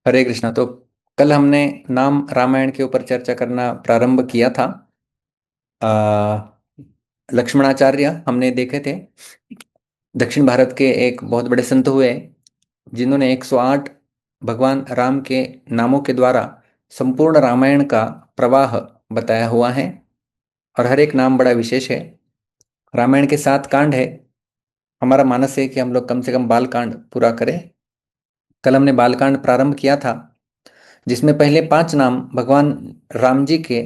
हरे कृष्णा। तो कल हमने नाम रामायण के ऊपर चर्चा करना प्रारंभ किया था। आ, लक्ष्मणाचार्य हमने देखे थे। दक्षिण भारत के एक बहुत बड़े संत हुए जिन्होंने 108 भगवान राम के नामों के द्वारा संपूर्ण रामायण का प्रवाह बताया हुआ है। और हर एक नाम बड़ा विशेष है। रामायण के 7 कांड है। हमारा मानस है कि हम लोग कम से कम बाल कांड पूरा करें। कल हमने बाल कांड प्रारंभ किया था, जिसमें पहले 5 नाम भगवान राम जी के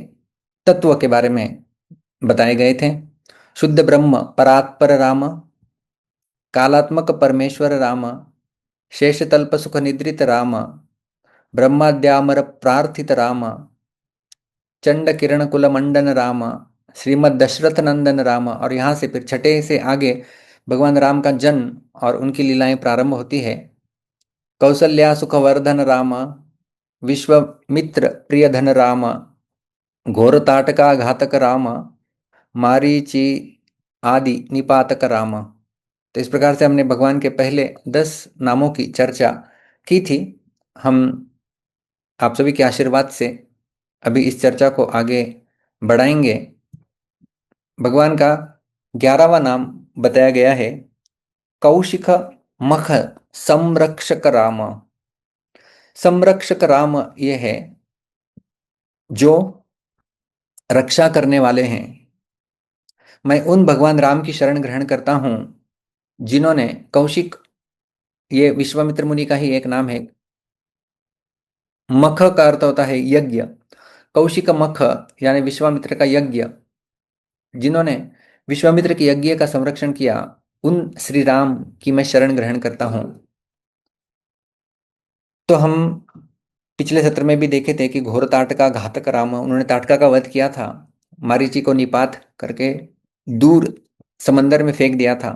तत्व के बारे में बताए गए थे। शुद्ध ब्रह्म परात्पर राम, कालात्मक परमेश्वर राम, शेषतल्प सुख निद्रित राम, ब्रह्माद्यामर प्रार्थित राम, चंड किरण कुल मंडन राम, श्रीमद दशरथ नंदन राम। और यहाँ से फिर छठे से आगे भगवान राम का जन्म और उनकी लीलाएं प्रारंभ होती है। कौसल्या सुखवर्धन राम, विश्वमित्र प्रियधन राम, घोर ताटका घातक राम, मारीची आदि निपातक राम। तो इस प्रकार से हमने भगवान के पहले 10 नामों की चर्चा की थी। हम आप सभी के आशीर्वाद से अभी इस चर्चा को आगे बढ़ाएंगे। भगवान का 11वां नाम बताया गया है, कौशिक मख संरक्षक राम। संरक्षक राम ये है जो रक्षा करने वाले हैं। मैं उन भगवान राम की शरण ग्रहण करता हूं जिन्होंने कौशिक, ये विश्वामित्र मुनि का ही एक नाम है। मख का अर्थ होता है यज्ञ। कौशिक मख यानी विश्वामित्र का यज्ञ, जिन्होंने विश्वामित्र के यज्ञ का संरक्षण किया, उन श्री राम की मैं शरण ग्रहण करता हूं। तो हम पिछले सत्र में भी देखे थे कि घोर ताटका घातक राम, उन्होंने ताटका का वध किया था, मारीची को निपात करके दूर समंदर में फेंक दिया था।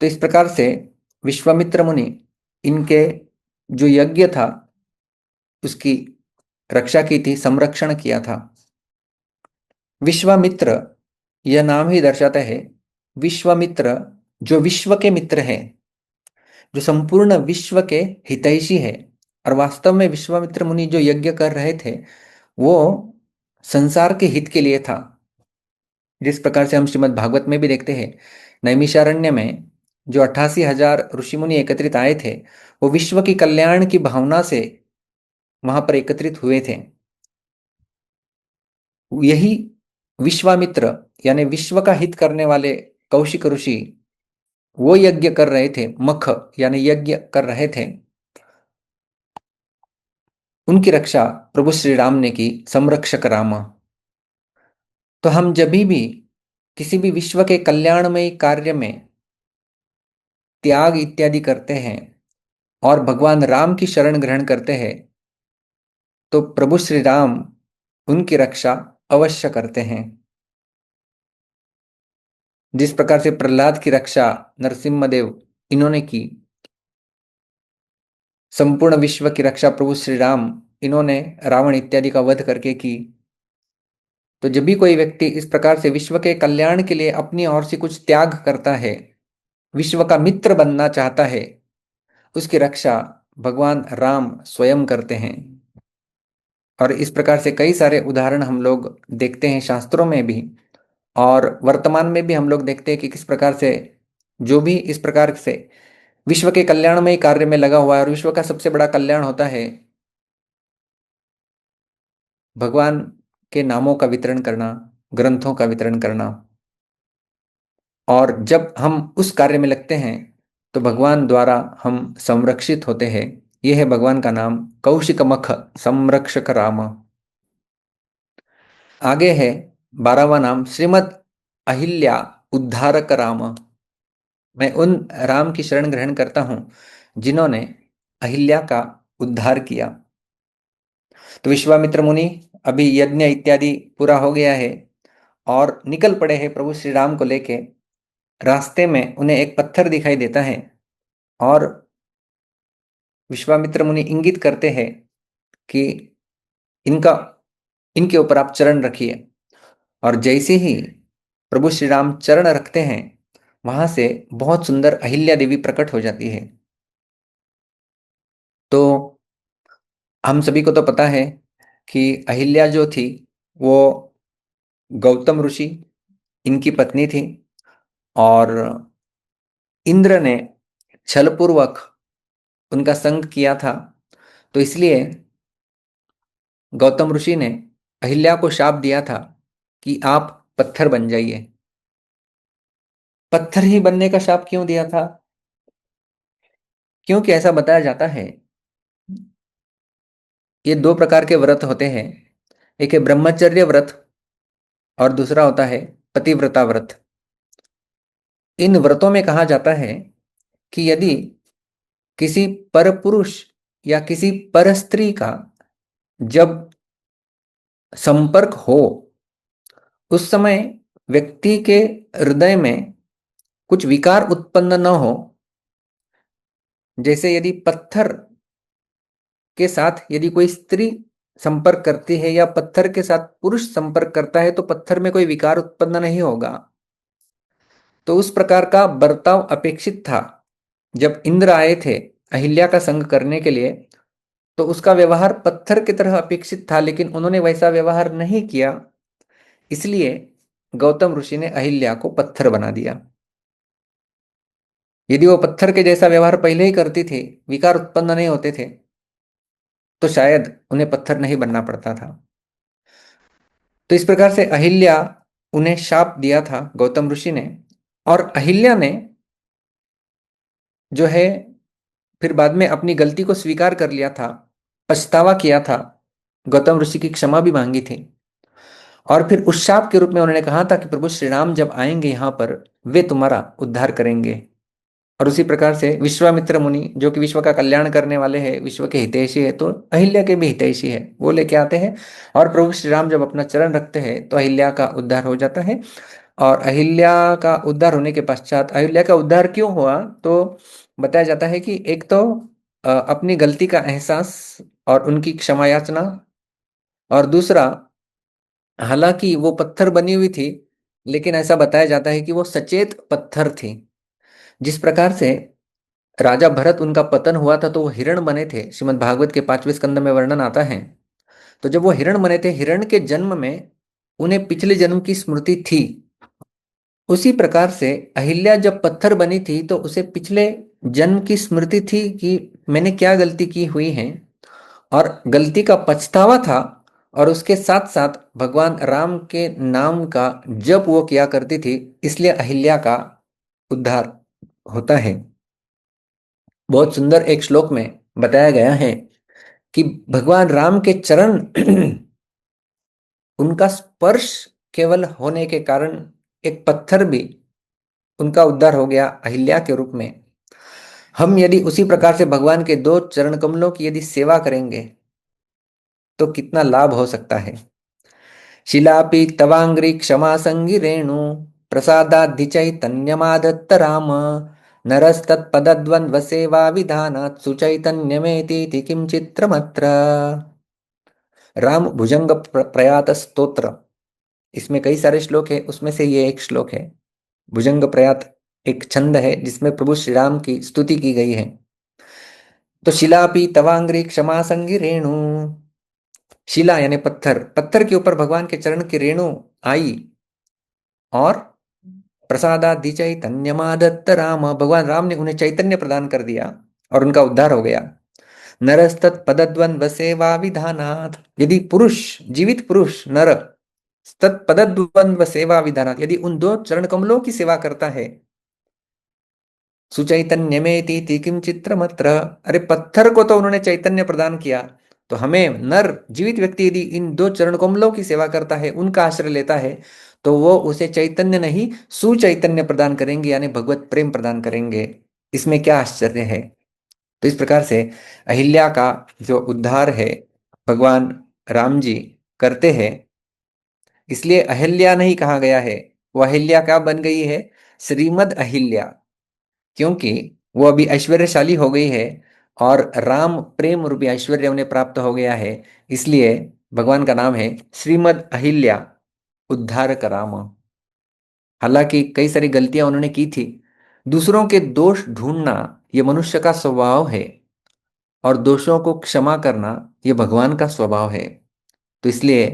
तो इस प्रकार से विश्वामित्र मुनि, इनके जो यज्ञ था उसकी रक्षा की थी, संरक्षण किया था। विश्वामित्र यह नाम ही दर्शाता है, विश्वामित्र जो विश्व के मित्र है, जो संपूर्ण विश्व के हितैषी है। और वास्तव में विश्वामित्र मुनि जो यज्ञ कर रहे थे वो संसार के हित के लिए था। जिस प्रकार से हम श्रीमद् भागवत में भी देखते हैं, नैमिषारण्य में जो 88,000 ऋषि मुनि एकत्रित आए थे, वो विश्व की कल्याण की भावना से वहां पर एकत्रित हुए थे। यही विश्वामित्र यानी विश्व का हित करने वाले कौशिक ऋषि वो यज्ञ कर रहे थे, मख यानी यज्ञ कर रहे थे। उनकी रक्षा प्रभु श्री राम ने की, संरक्षक राम। तो हम जब भी किसी भी विश्व के कल्याणमय कार्य में त्याग इत्यादि करते हैं और भगवान राम की शरण ग्रहण करते हैं, तो प्रभु श्री राम उनकी रक्षा अवश्य करते हैं। जिस प्रकार से प्रहलाद की रक्षा नरसिम्हदेव इन्होंने की, संपूर्ण विश्व की रक्षा प्रभु श्री राम इन्होंने रावण इत्यादि का वध करके की। तो जब भी कोई व्यक्ति इस प्रकार से विश्व के कल्याण के लिए अपनी ओर से कुछ त्याग करता है, विश्व का मित्र बनना चाहता है, उसकी रक्षा भगवान राम स्वयं करते हैं। और इस प्रकार से कई सारे उदाहरण हम लोग देखते हैं शास्त्रों में भी, और वर्तमान में भी हम लोग देखते हैं कि किस प्रकार से जो भी इस प्रकार से विश्व के कल्याणमय कार्य में लगा हुआ है, और विश्व का सबसे बड़ा कल्याण होता है भगवान के नामों का वितरण करना, ग्रंथों का वितरण करना। और जब हम उस कार्य में लगते हैं तो भगवान द्वारा हम संरक्षित होते हैं। यह है भगवान का नाम, कौशिक मख संरक्षक राम। आगे है 12वां नाम, श्रीमद अहिल्या उद्धारक राम। मैं उन राम की शरण ग्रहण करता हूं जिन्होंने अहिल्या का उद्धार किया। तो विश्वामित्र मुनि अभी यज्ञ इत्यादि पूरा हो गया है और निकल पड़े हैं प्रभु श्री राम को लेके। रास्ते में उन्हें एक पत्थर दिखाई देता है और विश्वामित्र मुनि इंगित करते हैं कि इनका इनके ऊपर आप चरण रखिए। और जैसे ही प्रभु श्री राम चरण रखते हैं, वहां से बहुत सुंदर अहिल्या देवी प्रकट हो जाती है। तो हम सभी को तो पता है कि अहिल्या जो थी वो गौतम ऋषि इनकी पत्नी थी, और इंद्र ने छलपूर्वक उनका संग किया था। तो इसलिए गौतम ऋषि ने अहिल्या को शाप दिया था कि आप पत्थर बन जाइए। पत्थर ही बनने का शाप क्यों दिया था? क्योंकि ऐसा बताया जाता है, ये दो प्रकार के व्रत होते हैं। एक है ब्रह्मचर्य व्रत और दूसरा होता है पतिव्रता व्रत। इन व्रतों में कहा जाता है कि यदि किसी पर पुरुष या किसी पर स्त्री का जब संपर्क हो, उस समय व्यक्ति के हृदय में कुछ विकार उत्पन्न न हो। जैसे यदि पत्थर के साथ यदि कोई स्त्री संपर्क करती है या पत्थर के साथ पुरुष संपर्क करता है, तो पत्थर में कोई विकार उत्पन्न नहीं होगा। तो उस प्रकार का बर्ताव अपेक्षित था। जब इंद्र आए थे अहिल्या का संग करने के लिए, तो उसका व्यवहार पत्थर की तरह अपेक्षित था, लेकिन उन्होंने वैसा व्यवहार नहीं किया। इसलिए गौतम ऋषि ने अहिल्या को पत्थर बना दिया। यदि वो पत्थर के जैसा व्यवहार पहले ही करती थी, विकार उत्पन्न नहीं होते थे, तो शायद उन्हें पत्थर नहीं बनना पड़ता था। तो इस प्रकार से अहिल्या उन्हें शाप दिया था गौतम ऋषि ने, और अहिल्या ने जो है फिर बाद में अपनी गलती को स्वीकार कर लिया था, पछतावा किया था, गौतम ऋषि की क्षमा भी मांगी थी। और फिर उस शाप के रूप में उन्होंने कहा था कि प्रभु श्री राम जब आएंगे यहाँ पर, वे तुम्हारा उद्धार करेंगे। और उसी प्रकार से विश्वामित्र मुनि, जो कि विश्व का कल्याण करने वाले हैं, विश्व के हितैषी है, तो अहिल्या के भी हितैषी है, वो लेके आते हैं। और प्रभु श्री राम जब अपना चरण रखते हैं तो अहिल्या का उद्धार हो जाता है। और अहिल्या का उद्धार होने के पश्चात, अहिल्या का उद्धार क्यों हुआ, तो बताया जाता है कि एक तो अपनी गलती का एहसास और उनकी क्षमा याचना, और दूसरा, हालांकि वो पत्थर बनी हुई थी, लेकिन ऐसा बताया जाता है कि वो सचेत पत्थर थी। जिस प्रकार से राजा भरत उनका पतन हुआ था तो वो हिरण बने थे, श्रीमद् भागवत के 5वें स्कंद में वर्णन आता है। तो जब वो हिरण बने थे, हिरण के जन्म में उन्हें पिछले जन्म की स्मृति थी। उसी प्रकार से अहिल्या जब पत्थर बनी थी तो उसे पिछले जन्म की स्मृति थी कि मैंने क्या गलती की हुई है, और गलती का पछतावा था। और उसके साथ साथ भगवान राम के नाम का जप वो किया करती थी, इसलिए अहिल्या का उद्धार होता है। बहुत सुंदर एक श्लोक में बताया गया है कि भगवान राम के चरण उनका स्पर्श केवल होने के कारण एक पत्थर भी उनका उद्धार हो गया अहिल्या के रूप में। हम यदि उसी प्रकार से भगवान के दो चरण कमलों की यदि सेवा करेंगे तो कितना लाभ हो सकता है। शिलापि तवांग्री क्षमा संगी रेणु प्रसादाद्धि चैतन्यमादत्त राम नरस्तत्पदद्वन्द्व सेवा विधानात् सुचैतन्यमेतीति किं चित्रमत्र। राम भुजंग प्रयात स्तोत्र, इसमें कई सारे श्लोक है, उसमें से ये एक श्लोक है। भुजंग प्रयात एक छंद है जिसमें प्रभु श्री राम की स्तुति की गई है। तो शिलापि तवांग्री क्षमा संगी रेणु, शिला यानी पत्थर, पत्थर के ऊपर भगवान के चरण की रेणु आई, और प्रसादादि चैतन्यमादत्त राम, भगवान राम ने उन्हें चैतन्य प्रदान कर दिया और उनका उद्धार हो गया। नरस्तत् पदद्वंद्व सेवा विधानात्, यदि पुरुष, जीवित पुरुष नर, तत्पदद्वंद्व सेवा विधानात्, यदि उन दो चरण कमलों की सेवा करता है, सुचैतन्य में ती किम चित्रमत्र, अरे पत्थर को तो उन्होंने चैतन्य प्रदान किया, तो हमें नर जीवित व्यक्ति यदि इन दो चरण कमलों की सेवा करता है, उनका आश्रय लेता है, तो वो उसे चैतन्य नहीं सुचैतन्य प्रदान करेंगे, यानी भगवत प्रेम प्रदान करेंगे। इसमें क्या आश्चर्य है। तो इस प्रकार से अहिल्या का जो उद्धार है भगवान राम जी करते हैं, इसलिए अहिल्या नहीं कहा गया है। वो अहिल्या क्या बन गई है? श्रीमद अहिल्या, क्योंकि वो अभी ऐश्वर्यशाली हो गई है और राम प्रेम रूपी ऐश्वर्य उन्हें प्राप्त हो गया है। इसलिए भगवान का नाम है श्रीमद अहिल्या उद्धारक राम। हालांकि कई सारी गलतियां उन्होंने की थी, दूसरों के दोष ढूंढना ये मनुष्य का स्वभाव है। और दोषों को क्षमा करना ये भगवान का स्वभाव है। तो इसलिए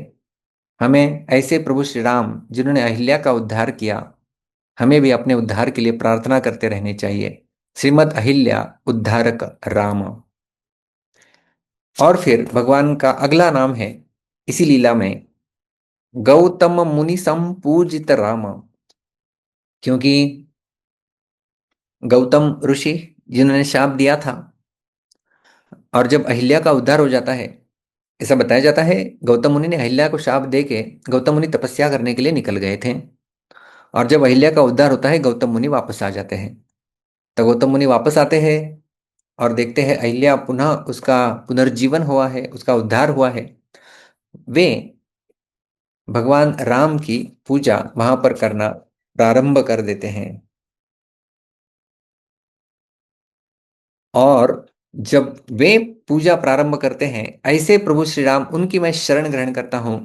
हमें ऐसे प्रभु श्री राम जिन्होंने अहिल्या का उद्धार किया, हमें भी अपने उद्धार के लिए प्रार्थना करते रहनी चाहिए। श्रीमद् अहिल्या उद्धारक राम। और फिर भगवान का अगला नाम है इसी लीला में गौतम मुनि संपूजित राम। क्योंकि गौतम ऋषि जिन्होंने शाप दिया था, और जब अहिल्या का उद्धार हो जाता है, ऐसा बताया जाता है गौतम मुनि ने अहिल्या को शाप दे के, गौतम मुनि तपस्या करने के लिए निकल गए थे, और जब अहिल्या का उद्धार होता है गौतम मुनि वापस आ जाते हैं। तो गौतम मुनि वापस आते हैं और देखते हैं अहिल्या पुनः उसका पुनर्जीवन हुआ है, उसका उद्धार हुआ है। वे भगवान राम की पूजा वहां पर करना प्रारंभ कर देते हैं। और जब वे पूजा प्रारंभ करते हैं, ऐसे प्रभु श्री राम उनकी मैं शरण ग्रहण करता हूं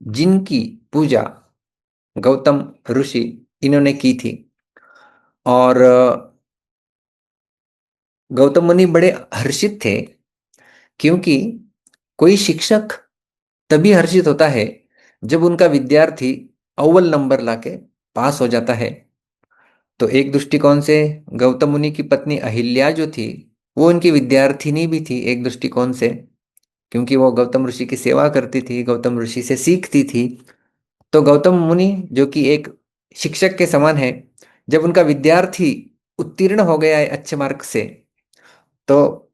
जिनकी पूजा गौतम ऋषि इन्होंने की थी। और गौतम मुनि बड़े हर्षित थे, क्योंकि कोई शिक्षक तभी हर्षित होता है जब उनका विद्यार्थी अव्वल नंबर लाके पास हो जाता है। तो एक दृष्टिकोण से गौतम मुनि की पत्नी अहिल्या जो थी, वो उनकी विद्यार्थिनी भी थी एक दृष्टिकोण से, क्योंकि वो गौतम ऋषि की सेवा करती थी, गौतम ऋषि से सीखती थी। तो गौतम मुनि जो कि एक शिक्षक के समान है, जब उनका विद्यार्थी उत्तीर्ण हो गया है अच्छे मार्क से, तो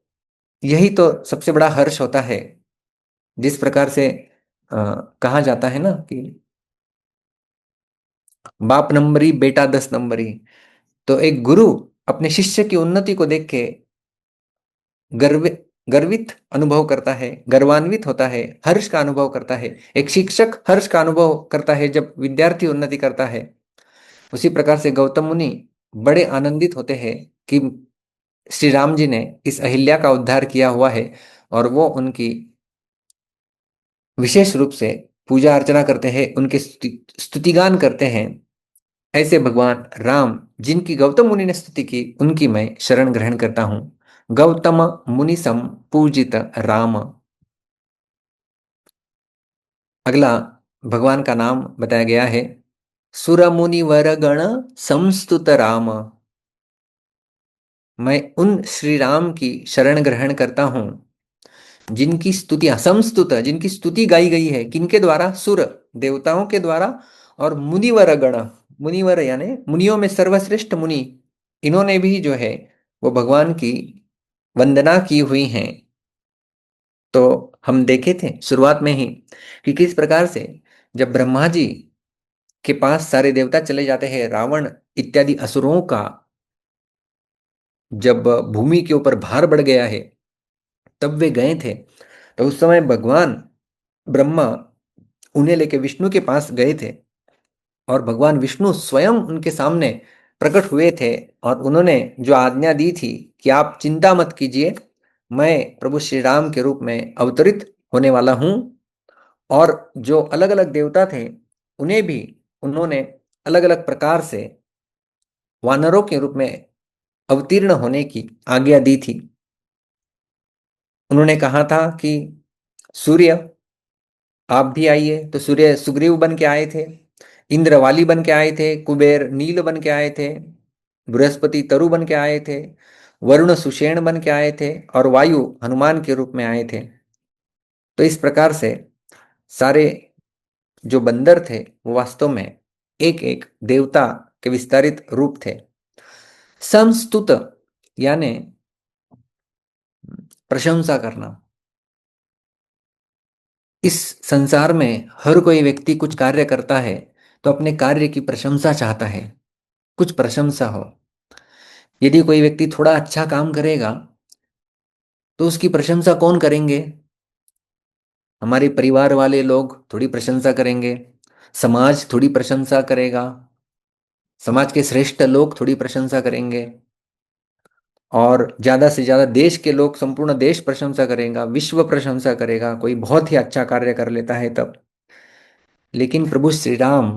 यही तो सबसे बड़ा हर्ष होता है। जिस प्रकार से कहा जाता है ना कि बाप नंबरी बेटा 10 नंबरी। तो एक गुरु अपने शिष्य की उन्नति को देख के गर्व गर्वित अनुभव करता है, गर्वान्वित होता है, हर्ष का अनुभव करता है। एक शिक्षक हर्ष का अनुभव करता है जब विद्यार्थी उन्नति करता है। उसी प्रकार से गौतम मुनि बड़े आनंदित होते हैं कि श्री राम जी ने इस अहिल्या का उद्धार किया हुआ है, और वो उनकी विशेष रूप से पूजा अर्चना करते हैं, उनके स्तुतिगान करते हैं। ऐसे भगवान राम जिनकी गौतम मुनि ने स्तुति की, उनकी मैं शरण ग्रहण करता हूं। गौतम मुनि सम पूजित राम। अगला भगवान का नाम बताया गया है सुर मुनि वर गण संस्तुत राम। मैं उन श्री राम की शरण ग्रहण करता हूं जिनकी स्तुतियां संस्तुत, जिनकी स्तुति गाई गई है, किनके द्वारा? सुर देवताओं के द्वारा, और मुनिवर गण, मुनिवर यानी मुनियों में सर्वश्रेष्ठ मुनि, इन्होंने भी जो है वो भगवान की वंदना की हुई है। तो हम देखे थे शुरुआत में ही कि किस प्रकार से जब ब्रह्मा जी के पास सारे देवता चले जाते हैं, रावण इत्यादि असुरों का जब भूमि के ऊपर भार बढ़ गया है, तब वे गए थे। तो उस समय भगवान ब्रह्मा उन्हें लेके विष्णु के पास गए थे, और भगवान विष्णु स्वयं उनके सामने प्रकट हुए थे, और उन्होंने जो आज्ञा दी थी कि आप चिंता मत कीजिए, मैं प्रभु श्री राम के रूप में अवतरित होने वाला हूं। और जो अलग अलग देवता थे उन्हें भी उन्होंने अलग अलग प्रकार से वानरों के रूप में अवतीर्ण होने की आज्ञा दी थी। उन्होंने कहा था कि सूर्य आप भी आइए। तो सूर्य सुग्रीव बन के आए थे, इंद्र वाली बन के आए थे, कुबेर नील बन के आए थे, बृहस्पति तरु बन के आए थे, वरुण सुषेण बन के आए थे, और वायु हनुमान के रूप में आए थे। तो इस प्रकार से सारे जो बंदर थे वो वास्तव में एक एक देवता के विस्तारित रूप थे। संस्तुत यानी प्रशंसा करना। इस संसार में हर कोई व्यक्ति कुछ कार्य करता है तो अपने कार्य की प्रशंसा चाहता है, कुछ प्रशंसा हो। यदि कोई व्यक्ति थोड़ा अच्छा काम करेगा तो उसकी प्रशंसा कौन करेंगे? हमारे परिवार वाले लोग थोड़ी प्रशंसा करेंगे, समाज थोड़ी प्रशंसा करेगा, समाज के श्रेष्ठ लोग थोड़ी प्रशंसा करेंगे, और ज्यादा से ज्यादा देश के लोग, संपूर्ण देश प्रशंसा करेगा, विश्व प्रशंसा करेगा, कोई बहुत ही अच्छा कार्य कर लेता है तब। लेकिन प्रभु श्री राम,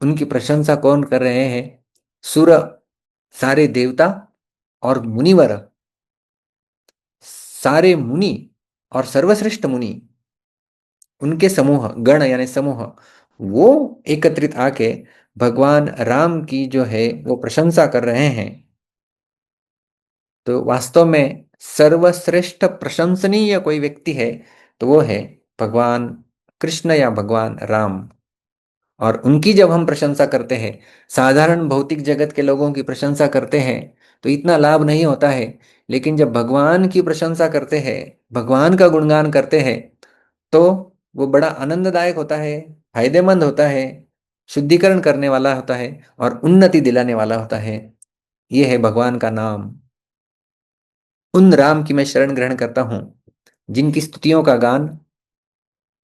उनकी प्रशंसा कौन कर रहे हैं? सुर, सारे देवता और मुनिवर, सारे मुनि और सर्वश्रेष्ठ मुनि, उनके समूह, गण यानी समूह, वो एकत्रित आके भगवान राम की जो है वो प्रशंसा कर रहे हैं। तो वास्तव में सर्वश्रेष्ठ प्रशंसनीय कोई व्यक्ति है तो वो है भगवान कृष्ण या भगवान राम। और उनकी जब हम प्रशंसा करते हैं, साधारण भौतिक जगत के लोगों की प्रशंसा करते हैं, तो इतना लाभ नहीं होता है। लेकिन जब भगवान की प्रशंसा करते हैं, भगवान का गुणगान करते हैं, तो वो बड़ा आनंददायक होता है, फायदेमंद होता है, शुद्धिकरण करने वाला होता है और उन्नति दिलाने वाला होता है। ये है भगवान का नाम। उन राम की मैं शरण ग्रहण करता हूँ जिनकी स्तुतियों का गान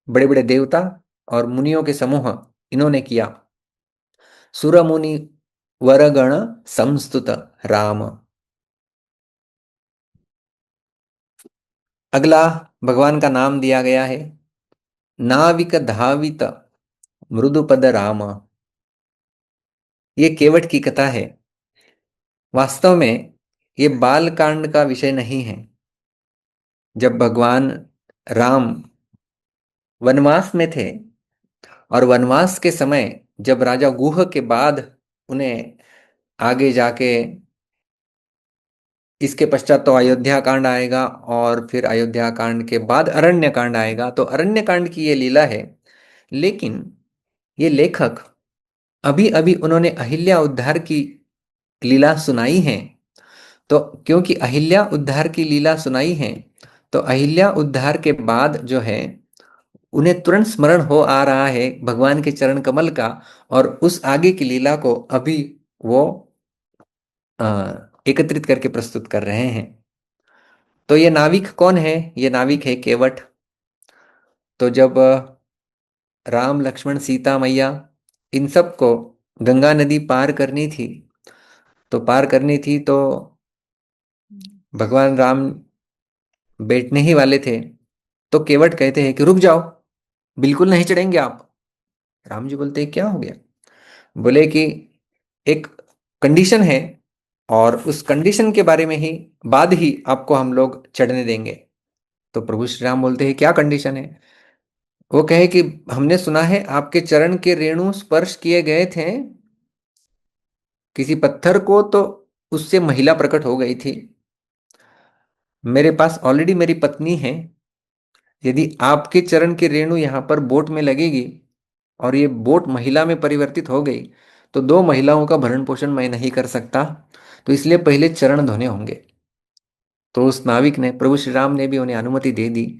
बड़े बड़े देवता और मुनियों के समूह इन्होंने किया। सुर मुनि वरगण संस्तुत राम। अगला भगवान का नाम दिया गया है नाविक धावित मृदुपद राम। ये केवट की कथा है। वास्तव में ये बाल कांड का विषय नहीं है। जब भगवान राम वनवास में थे और वनवास के समय जब राजा गुह के बाद उन्हें आगे जाके इसके पश्चात तो अयोध्या कांड आएगा और फिर अयोध्या कांड के बाद अरण्य कांड आएगा, तो अरण्य कांड की ये लीला है। लेकिन ये लेखक अभी अभी उन्होंने अहिल्या उद्धार की लीला सुनाई है। तो क्योंकि अहिल्या उद्धार की लीला सुनाई है, तो अहिल्या उद्धार के बाद जो है उन्हें तुरंत स्मरण हो आ रहा है भगवान के चरण कमल का, और उस आगे की लीला को अभी वो अ, एकत्रित करके प्रस्तुत कर रहे हैं। तो ये नाविक कौन है? ये नाविक है केवट। तो जब राम लक्ष्मण सीता मैया इन सब को गंगा नदी पार करनी थी, तो भगवान राम बैठने ही वाले थे, तो केवट कहते हैं कि रुक जाओ, बिल्कुल नहीं चढ़ेंगे आप। राम जी बोलते हैं क्या हो गया? बोले कि एक कंडीशन है, और उस कंडीशन के बारे में ही बाद ही आपको हम लोग चढ़ने देंगे। तो प्रभु श्री राम बोलते हैं क्या कंडीशन है? वो कहे कि हमने सुना है आपके चरण के रेणु स्पर्श किए गए थे किसी पत्थर को, तो उससे महिला प्रकट हो गई थी। मेरे पास ऑलरेडी मेरी पत्नी है। यदि आपके चरण की रेणु यहाँ पर बोट में लगेगी और ये बोट महिला में परिवर्तित हो गई, तो दो महिलाओं का भरण पोषण मैं नहीं कर सकता, तो इसलिए पहले चरण धोने होंगे। तो उस नाविक ने, प्रभु श्री राम ने भी उन्हें अनुमति दे दी।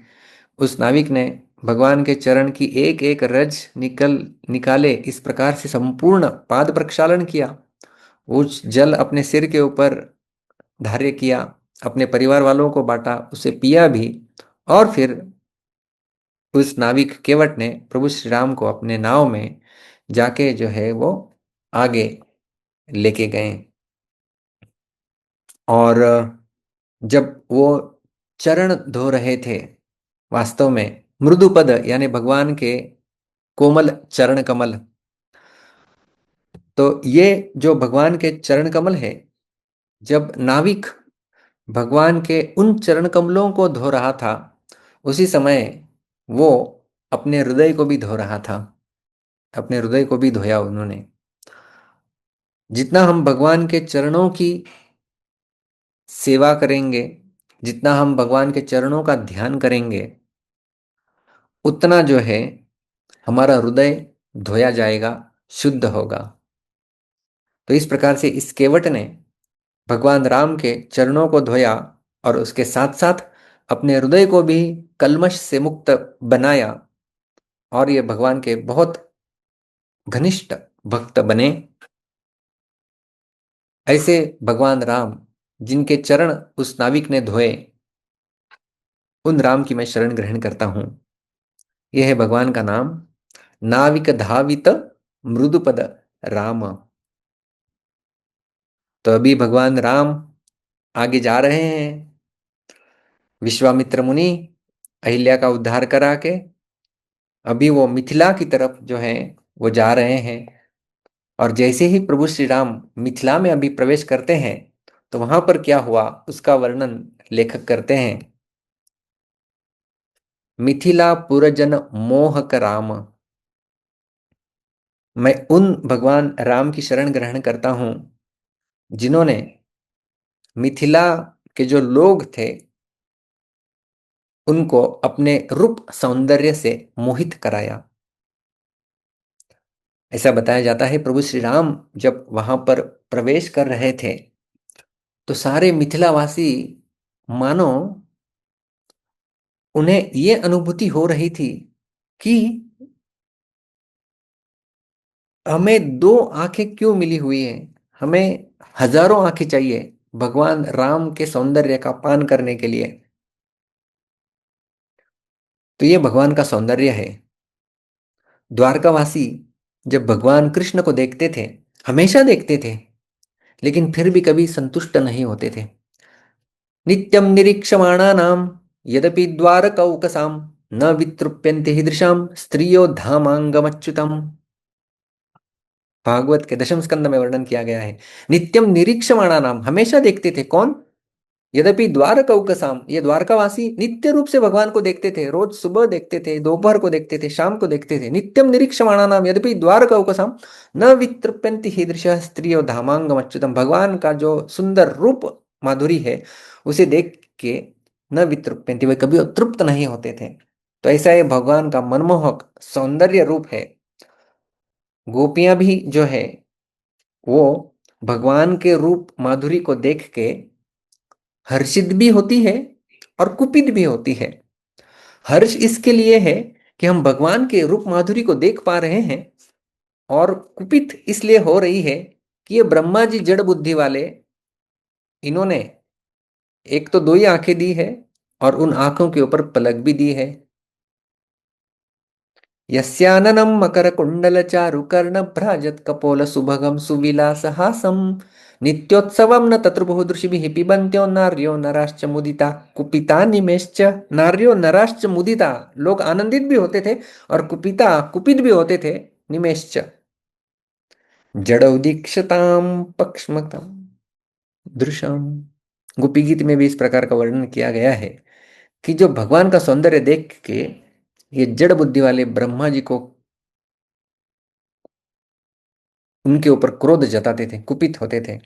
उस नाविक ने भगवान के चरण की एक एक रज निकाले इस प्रकार से संपूर्ण पाद प्रक्षालन किया। उस जल अपने सिर के ऊपर धार्य किया, अपने परिवार वालों को बांटा, उसे पिया भी। और फिर उस नाविक केवट ने प्रभु श्री राम को अपने नाव में जाके जो है वो आगे लेके गए। और जब वो चरण धो रहे थे, वास्तव में मृदुपद यानी भगवान के कोमल चरण कमल, तो ये जो भगवान के चरण कमल है, जब नाविक भगवान के उन चरण कमलों को धो रहा था, उसी समय वो अपने हृदय को भी धो रहा था। अपने हृदय को भी धोया उन्होंने। जितना हम भगवान के चरणों की सेवा करेंगे, जितना हम भगवान के चरणों का ध्यान करेंगे, उतना जो है हमारा हृदय धोया जाएगा, शुद्ध होगा। तो इस प्रकार से इस केवट ने भगवान राम के चरणों को धोया और उसके साथ साथ अपने हृदय को भी कल्मश से मुक्त बनाया, और ये भगवान के बहुत घनिष्ठ भक्त बने। ऐसे भगवान राम जिनके चरण उस नाविक ने धोए, उन राम की मैं शरण ग्रहण करता हूं। यह है भगवान का नाम नाविक धावित मृदुपद राम। तो अभी भगवान राम आगे जा रहे हैं। विश्वामित्र मुनि अहिल्या का उद्धार करा के अभी वो मिथिला की तरफ जो है वो जा रहे हैं। और जैसे ही प्रभु श्री राम मिथिला में अभी प्रवेश करते हैं, तो वहां पर क्या हुआ उसका वर्णन लेखक करते हैं। मिथिला पुरजन मोहक राम। मैं उन भगवान राम की शरण ग्रहण करता हूं जिन्होंने मिथिला के जो लोग थे उनको अपने रूप सौंदर्य से मोहित कराया। ऐसा बताया जाता है प्रभु श्री राम जब वहां पर प्रवेश कर रहे थे तो सारे मिथिलावासी मानो उन्हें ये अनुभूति हो रही थी कि हमें दो आंखें क्यों मिली हुई हैं, हमें हजारों आंखें चाहिए भगवान राम के सौंदर्य का पान करने के लिए। तो ये भगवान का सौंदर्य है। द्वारकावासी जब भगवान कृष्ण को देखते थे, हमेशा देखते थे, लेकिन फिर भी कभी संतुष्ट नहीं होते थे। नित्यम निरीक्षमाणानाम यद्यपि द्वारकौकसां न वितृप्यन्ते हीदृशां स्त्रियो धामांगमच्युतम। भागवत के दशम स्कंद में वर्णन किया गया है। नित्यम निरीक्षमाणानाम, हमेशा देखते थे। कौन? यद्यपि द्वारकौकसाम, ये द्वारकावासी नित्य रूप से भगवान को देखते थे। रोज सुबह देखते थे, दोपहर को देखते थे, शाम को देखते थे। नित्यम निरीक्षमाणानाम यद्यपि द्वारकौकसाम न वितृप्यन्ति हीदृश स्त्रियो धामांगम अच्युतम। भगवान का जो सुंदर रूप माधुरी है उसे देख के न वितृप्यन्ति, वे कभी तृप्त नहीं होते थे। तो ऐसा ये भगवान का मनमोहक सौंदर्य रूप है। गोपियां भी जो है वो भगवान के रूप माधुरी को देख के हर्षित भी होती है और कुपित भी होती है। हर्ष इसके लिए है कि हम भगवान के रूप माधुरी को देख पा रहे हैं, और कुपित इसलिए हो रही है कि ये ब्रह्मा जी जड़ बुद्धि वाले, इन्होंने एक तो दो ही आंखें दी है और उन आंखों के ऊपर पलक भी दी है। यस्याननं मकरकुण्डलचारुकर्णभ्राजत् कपोलसुभगं सुविलासहासं नित्योत्सवं न तत्र बहुदृशिभिः पिबन्त्यो नार्यो नराश्च मुदिता कुपिता निमेश्च। नार्यो नराश्च मुदिता, लोग आनंदित भी होते थे और कुपिता कुपित भी होते थे। निमेश्च जड़ौ दीक्षतां पक्ष्मकं दृशम। गोपी गीत में भी इस प्रकार का वर्णन किया गया है कि जो भगवान का सौंदर्य देख के ये जड़ बुद्धि वाले ब्रह्मा जी को, उनके ऊपर क्रोध जताते थे, कुपित होते थे।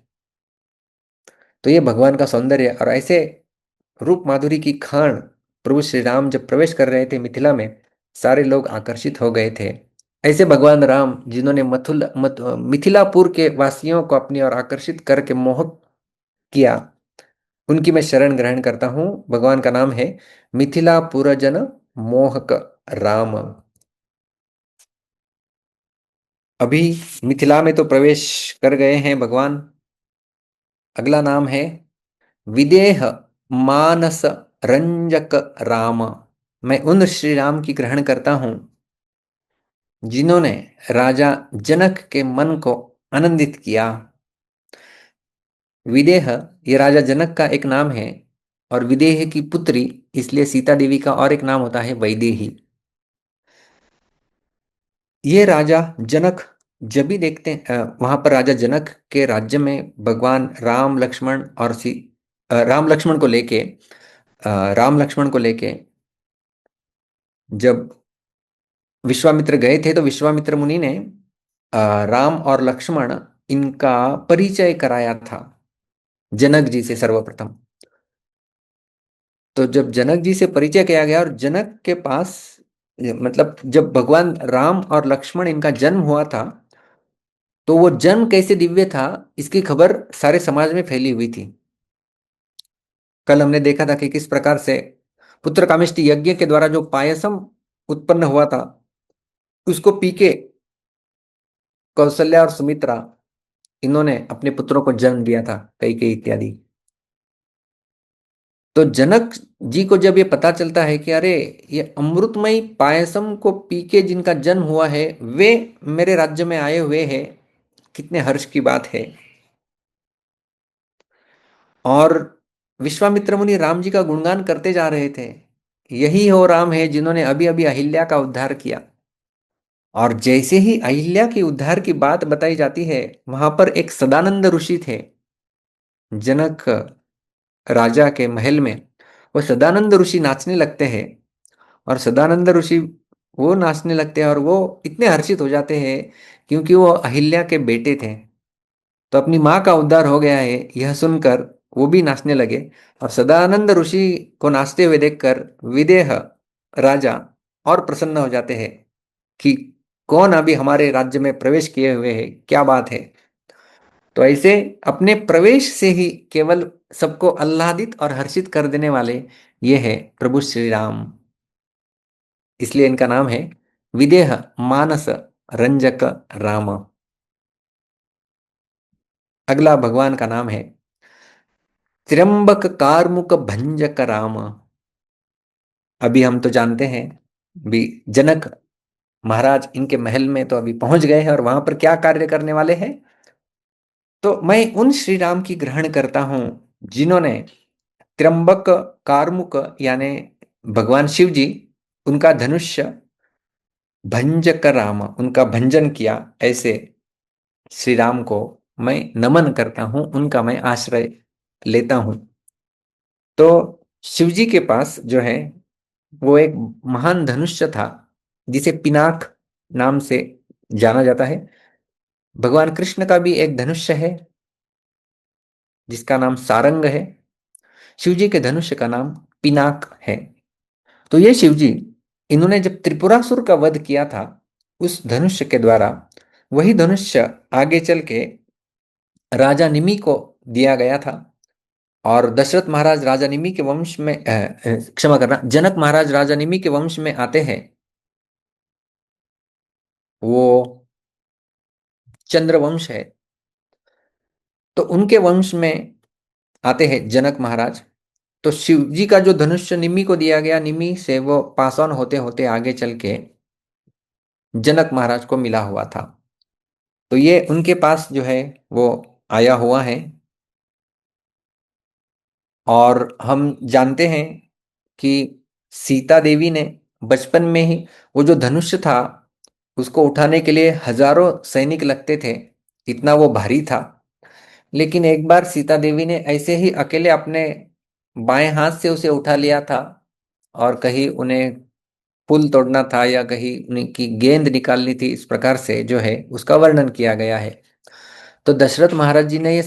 तो ये भगवान का सौंदर्य, और ऐसे रूप माधुरी की खान प्रभु श्री राम जब प्रवेश कर रहे थे मिथिला में, सारे लोग आकर्षित हो गए थे। ऐसे भगवान राम जिन्होंने मिथिलापुर के वासियों को अपनी ओर आकर्षित करके मोहक किया, उनकी मैं शरण ग्रहण करता हूं। भगवान का नाम है मिथिलापुरजन मोहक राम। अभी मिथिला में तो प्रवेश कर गए हैं भगवान। अगला नाम है विदेह मानस रंजक राम। मैं उन श्री राम की ग्रहण करता हूं जिन्होंने राजा जनक के मन को आनंदित किया। विदेह ये राजा जनक का एक नाम है, और विदेह की पुत्री इसलिए सीता देवी का और एक नाम होता है वैदेही। ये राजा जनक जब भी देखते हैं वहां पर राजा जनक के राज्य में भगवान राम लक्ष्मण और राम लक्ष्मण को लेके राम लक्ष्मण को लेके जब विश्वामित्र गए थे तो विश्वामित्र मुनि ने राम और लक्ष्मण इनका परिचय कराया था जनक जी से सर्वप्रथम। तो जब जनक जी से परिचय किया गया और जनक के पास, मतलब जब भगवान राम और लक्ष्मण इनका जन्म हुआ था, तो वो जन्म कैसे दिव्य था इसकी खबर सारे समाज में फैली हुई थी। कल हमने देखा था कि किस प्रकार से पुत्र कामेष्टि यज्ञ के द्वारा जो पायसम उत्पन्न हुआ था उसको पी के कौशल्या और सुमित्रा इन्होंने अपने पुत्रों को जन्म दिया था, कैकेयी इत्यादि। तो जनक जी को जब ये पता चलता है कि अरे ये अमृतमयी पायसम को पी के जिनका जन्म हुआ है वे मेरे राज्य में आए हुए हैं, कितने हर्ष की बात है। और विश्वामित्र मुनि राम जी का गुणगान करते जा रहे थे, यही हो राम है जिन्होंने अभी अभी अहिल्या का उद्धार किया। और जैसे ही अहिल्या की उद्धार की बात बताई जाती है, वहां पर एक सदानंद ऋषि थे जनक राजा के महल में। वो सदानंद ऋषि नाचने लगते हैं और सदानंद ऋषि वो नाचने लगते हैं और वो इतने हर्षित हो जाते हैं क्योंकि वो अहिल्या के बेटे थे। तो अपनी माँ का उद्धार हो गया है यह सुनकर वो भी नाचने लगे। और सदानंद ऋषि को नाचते हुए देखकर विदेह राजा और प्रसन्न हो जाते हैं कि कौन अभी हमारे राज्य में प्रवेश किए हुए है, क्या बात है। तो ऐसे अपने प्रवेश से ही केवल सबको आह्लादित और हर्षित कर देने वाले ये है प्रभु श्री राम। इसलिए इनका नाम है विदेह मानस रंजक राम। अगला भगवान का नाम है त्र्यंबक कारमुक भंजक राम। अभी हम तो जानते हैं भी जनक महाराज इनके महल में तो अभी पहुंच गए हैं और वहां पर क्या कार्य करने वाले हैं। तो मैं उन श्री राम की ग्रहण करता हूं जिन्होंने त्र्यंबक कारमुक यानी भगवान शिव जी उनका धनुष्य भंजक राम उनका भंजन किया। ऐसे श्री राम को मैं नमन करता हूं, उनका मैं आश्रय लेता हूं। तो शिव जी के पास जो है वो एक महान धनुष्य था जिसे पिनाक नाम से जाना जाता है। भगवान कृष्ण का भी एक धनुष्य है जिसका नाम सारंग है। शिव जी के धनुष्य का नाम पिनाक है। तो ये शिव जी इन्होंने जब त्रिपुरासुर का वध किया था उस धनुष्य के द्वारा, वही धनुष्य आगे चल के राजा निमि को दिया गया था। और दशरथ महाराज राजा निमि के वंश में क्षमा करना, जनक महाराज राजा निमि के वंश में आते हैं। वो चंद्रवंश है। तो उनके वंश में आते हैं जनक महाराज। तो शिव जी का जो धनुष्य निमि को दिया गया, निमि से वो पास ऑन होते होते आगे चल के जनक महाराज को मिला हुआ था। तो ये उनके पास जो है वो आया हुआ है। और हम जानते हैं कि सीता देवी ने बचपन में ही वो जो धनुष्य था उसको उठाने के लिए हजारों सैनिक लगते थे, इतना वो भारी था। लेकिन एक बार सीता देवी ने ऐसे ही अकेले अपने बाएं हाथ से उसे उठा लिया था। और कहीं उन्हें पुल तोड़ना था या कहीं उनकी गेंद निकालनी थी, इस प्रकार से जो है उसका वर्णन किया गया है। तो दशरथ महाराज जी ने ये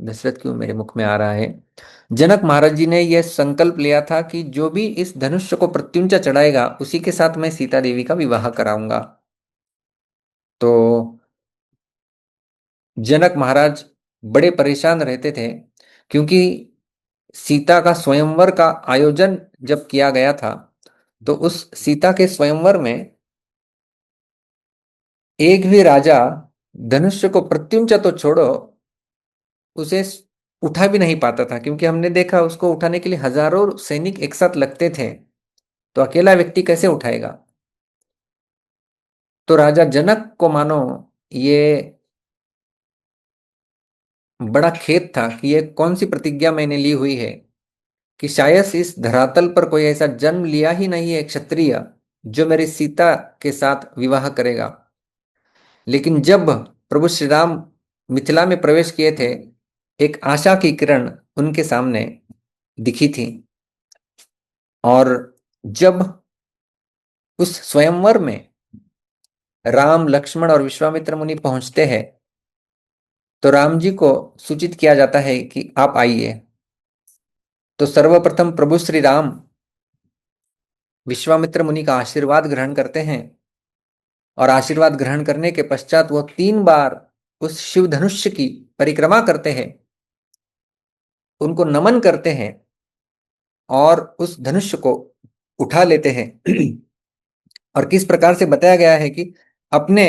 दशरथ क्यों मेरे मुख में आ रहा है, जनक महाराज जी ने यह संकल्प लिया था कि जो भी इस धनुष्य को प्रत्युंचा चढ़ाएगा उसी के साथ मैं सीता देवी का विवाह कराऊंगा। तो जनक महाराज बड़े परेशान रहते थे क्योंकि सीता का स्वयंवर का आयोजन जब किया गया था तो उस सीता के स्वयंवर में एक भी राजा धनुष्य को प्रत्युंचा तो छोड़ो उसे उठा भी नहीं पाता था, क्योंकि हमने देखा उसको उठाने के लिए हजारों सैनिक एक साथ लगते थे। तो अकेला व्यक्ति कैसे उठाएगा। तो राजा जनक को मानो ये बड़ा खेद था कि ये कौन सी प्रतिज्ञा मैंने ली हुई है कि शायद इस धरातल पर कोई ऐसा जन्म लिया ही नहीं है क्षत्रिय जो मेरी सीता के साथ विवाह करेगा। लेकिन जब प्रभु श्री राम मिथिला में प्रवेश किए थे, एक आशा की किरण उनके सामने दिखी थी। और जब उस स्वयंवर में राम लक्ष्मण और विश्वामित्र मुनि पहुंचते हैं तो राम जी को सूचित किया जाता है कि आप आइए। तो सर्वप्रथम प्रभु श्री राम विश्वामित्र मुनि का आशीर्वाद ग्रहण करते हैं और आशीर्वाद ग्रहण करने के पश्चात वो 3 बार उस शिव धनुष्य की परिक्रमा करते हैं, उनको नमन करते हैं और उस धनुष्य को उठा लेते हैं। और किस प्रकार से बताया गया है कि अपने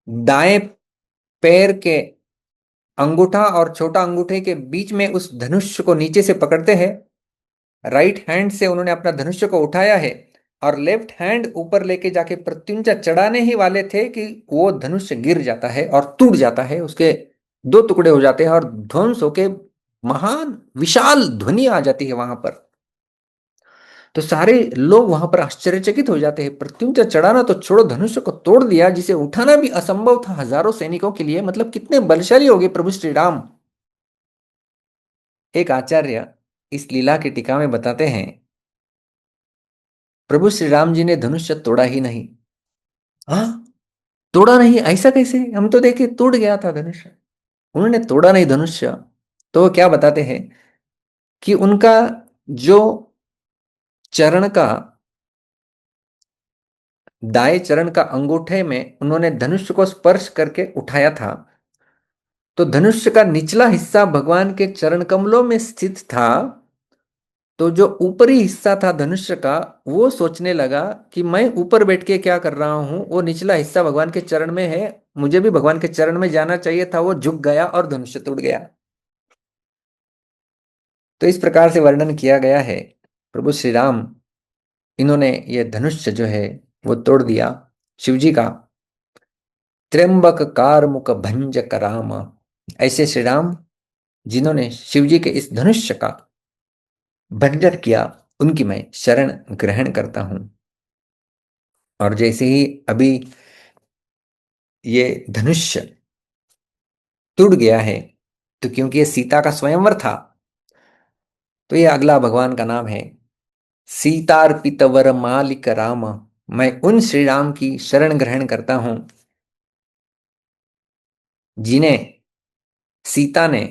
दाएं पैर के अंगूठा और छोटा अंगूठे के बीच में उस धनुष्य को नीचे से पकड़ते हैं। राइट हैंड से उन्होंने अपना धनुष्य को उठाया है और लेफ्ट हैंड ऊपर लेके जाके प्रत्युंचा चढ़ाने ही वाले थे कि वो धनुष्य गिर जाता है और टूट जाता है, उसके 2 टुकड़े हो जाते हैं और ध्वंस होके महान विशाल ध्वनि आ जाती है वहां पर। तो सारे लोग वहां पर आश्चर्यचकित हो जाते हैं, प्रत्युंचा चढ़ाना तो छोड़ो, धनुष्य को तोड़ दिया जिसे उठाना भी असंभव था हजारों सैनिकों के लिए। मतलब कितने बलशाली हो गए प्रभु श्री राम। एक आचार्य इस लीला की टीका में बताते हैं, प्रभु श्री राम जी ने धनुष्य तोड़ा ही नहीं। हाँ, तोड़ा नहीं? ऐसा कैसे? हम तो देखे टूट गया था धनुष्य। उन्होंने तोड़ा नहीं धनुष्य। तो वो क्या बताते हैं कि उनका जो चरण का, दाएं चरण का अंगूठे में उन्होंने धनुष्य को स्पर्श करके उठाया था, तो धनुष्य का निचला हिस्सा भगवान के चरण कमलों में स्थित था। तो जो ऊपरी हिस्सा था धनुष्य का, वो सोचने लगा कि मैं ऊपर बैठ के क्या कर रहा हूं, वो निचला हिस्सा भगवान के चरण में है, मुझे भी भगवान के चरण में जाना चाहिए था। वो झुक गया और धनुष्य टूट गया। तो इस प्रकार से वर्णन किया गया है। प्रभु श्री राम, इन्होंने ये धनुष्य जो है वो तोड़ दिया, शिव जी का। त्र्यंबक कारमुक भंजक राम, ऐसे श्री राम जिन्होंने शिव जी के इस धनुष्य का भंजन किया, उनकी मैं शरण ग्रहण करता हूं। और जैसे ही अभी ये धनुष्य टूट गया है, तो क्योंकि ये सीता का स्वयंवर था, तो ये अगला भगवान का नाम है सीतार्पित वर मालिक राम। मैं उन श्री राम की शरण ग्रहण करता हूं जिन्हें सीता ने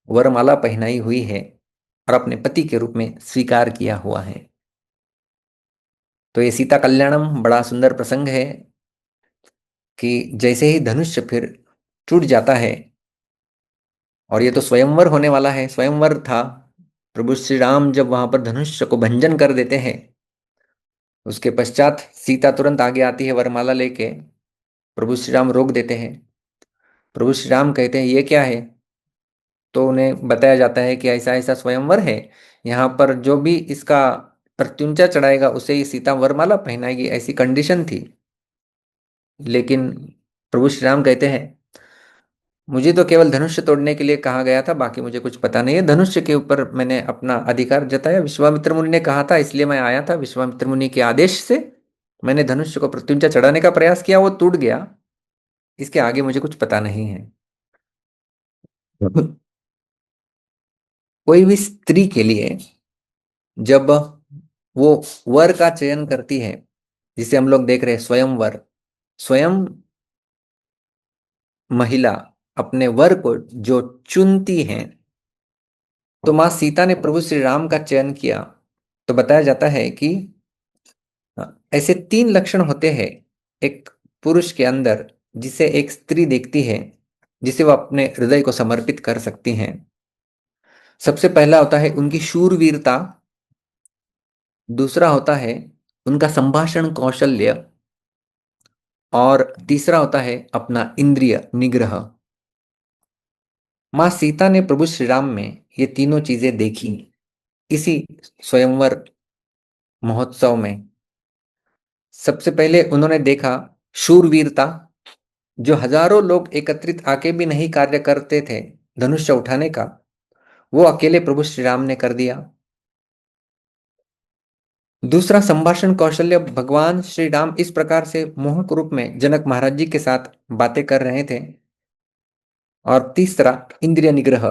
वरमाला पहनाई हुई है और अपने पति के रूप में स्वीकार किया हुआ है। तो ये सीता कल्याणम बड़ा सुंदर प्रसंग है कि जैसे ही धनुष्य फिर टूट जाता है, और ये तो स्वयंवर होने वाला है, स्वयंवर था। प्रभु श्री राम जब वहां पर धनुष्य को भंजन कर देते हैं, उसके पश्चात सीता तुरंत आगे आती है वरमाला लेके। प्रभु श्री राम रोक देते हैं। प्रभु श्री राम कहते हैं ये क्या है? तो उन्हें बताया जाता है कि ऐसा ऐसा स्वयंवर है, यहाँ पर जो भी इसका प्रत्युंचा चढ़ाएगा उसे ही सीता वरमाला पहनाएगी, ऐसी कंडीशन थी। लेकिन प्रभु श्री राम कहते हैं मुझे तो केवल धनुष्य तोड़ने के लिए कहा गया था, बाकी मुझे कुछ पता नहीं है। धनुष्य के ऊपर मैंने अपना अधिकार जताया, विश्वामित्र मुनि ने कहा था इसलिए मैं आया था। विश्वामित्र मुनि के आदेश से मैंने धनुष्य को प्रत्युंचा चढ़ाने का प्रयास किया, वो टूट गया। इसके आगे मुझे कुछ पता नहीं है। कोई भी स्त्री के लिए जब वो वर का चयन करती है, जिसे हम लोग देख रहे हैं स्वयंवर, स्वयं महिला अपने वर को जो चुनती है, तो मां सीता ने प्रभु श्री राम का चयन किया। तो बताया जाता है कि ऐसे तीन लक्षण होते हैं एक पुरुष के अंदर, जिसे एक स्त्री देखती है, जिसे वह अपने हृदय को समर्पित कर सकती हैं। सबसे पहला होता है उनकी शूरवीरता, दूसरा होता है उनका संभाषण कौशल्य, और तीसरा होता है अपना इंद्रिय निग्रह। मां सीता ने प्रभु श्री राम में ये तीनों चीजें देखी इसी स्वयंवर महोत्सव में। सबसे पहले उन्होंने देखा शूरवीरता, जो हजारों लोग एकत्रित आके भी नहीं कार्य करते थे धनुष्य उठाने का, वो अकेले प्रभु श्री राम ने कर दिया। दूसरा संभाषण कौशल्य, भगवान श्री राम इस प्रकार से मोहक रूप में जनक महाराज जी के साथ बातें कर रहे थे। और तीसरा इंद्रिय निग्रह,